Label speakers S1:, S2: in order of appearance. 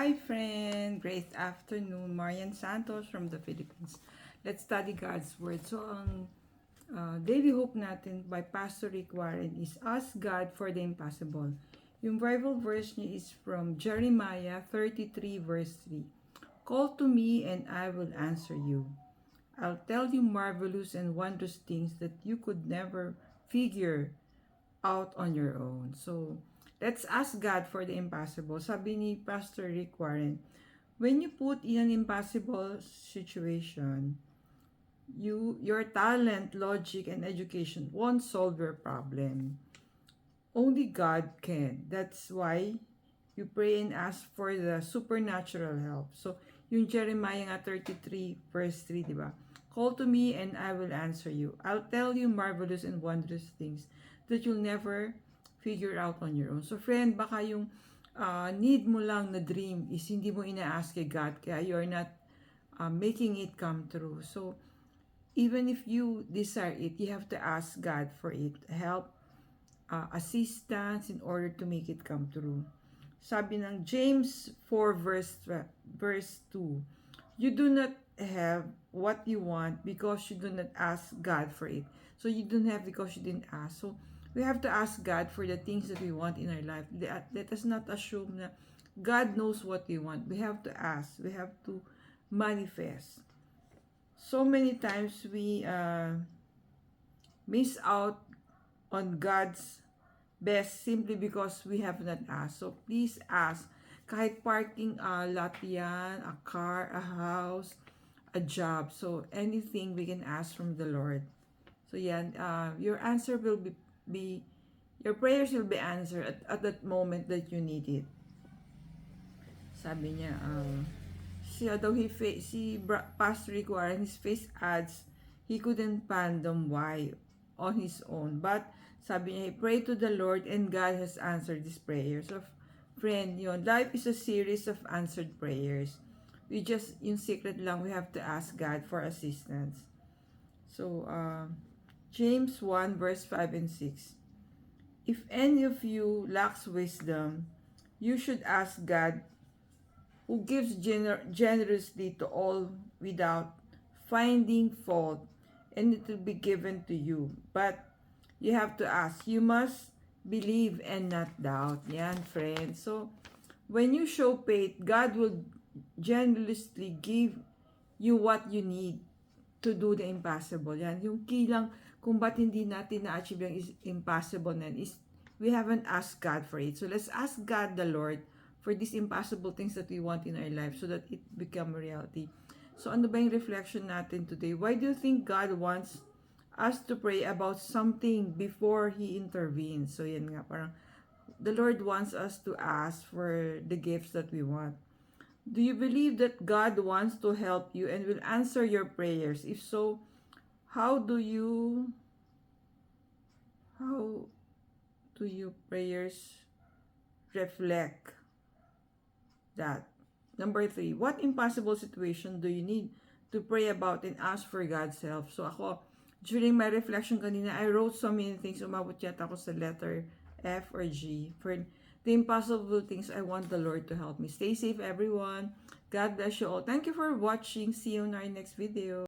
S1: Hi friend! Great afternoon. Marian Santos from the Philippines. Let's study God's Word. So, ang daily hope natin by Pastor Rick Warren is ask God for the impossible. Yung Bible verse niya is from Jeremiah 33 verse 3. Call to me and I will answer you. I'll tell you marvelous and wondrous things that you could never figure out on your own. So, let's ask God for the impossible. Sabi ni Pastor Rick Warren, when you put in an impossible situation, your talent, logic, and education won't solve your problem. Only God can. That's why you pray and ask for the supernatural help. So, yung Jeremiah nga 33 verse 3, di ba? Call to me and I will answer you. I'll tell you marvelous and wondrous things that you'll never figure out on your own. So, friend, baka yung need mo lang na dream is hindi mo ina-ask kay God, kaya you're not making it come true. So, even if you desire it, you have to ask God for it. Help, assistance in order to make it come true. Sabi ng James 4 verse 2, you do not have what you want because you do not ask God for it. So you don't have because you didn't ask. So we have to ask God for the things that we want in our life. Let us not assume that God knows what we want. We have to ask. We have to manifest. So many times we miss out on God's best simply because we have not asked. So please ask. Kahit parking lot yan, a car, a house, a job. So anything we can ask from the Lord. So yan, your answer will be your prayers will be answered at that moment that you need it. Sabi niya, Pastor Rick Warren, his face adds, he couldn't fathom why on his own. But sabi niya, he prayed to the Lord and God has answered his prayers. So, friend, yun, life is a series of answered prayers. We just, yung secret lang, we have to ask God for assistance. So, James 1 verse 5 and 6. If any of you lacks wisdom, you should ask God, who gives generously to all without finding fault, and it will be given to you. But you have to ask. You must believe and not doubt. Yan, friends. So, when you show faith, God will generously give you what you need to do the impossible. Yan, yung key lang kung ba't hindi natin na-achieve yung impossible na is we haven't asked God for it. So, let's ask God the Lord for these impossible things that we want in our life so that it become reality. So, ano ba yung reflection natin today? Why do you think God wants us to pray about something before He intervenes? So, yan nga, parang the Lord wants us to ask for the gifts that we want. Do you believe that God wants to help you and will answer your prayers? If so, how do your prayers reflect that? Number 3, what impossible situation do you need to pray about and ask for God's help? So ako, during my reflection kanina, I wrote so many things. Umabot yata ako sa letter F or G. For the impossible things, I want the Lord to help me. Stay safe, everyone. God bless you all. Thank you for watching. See you in our next video.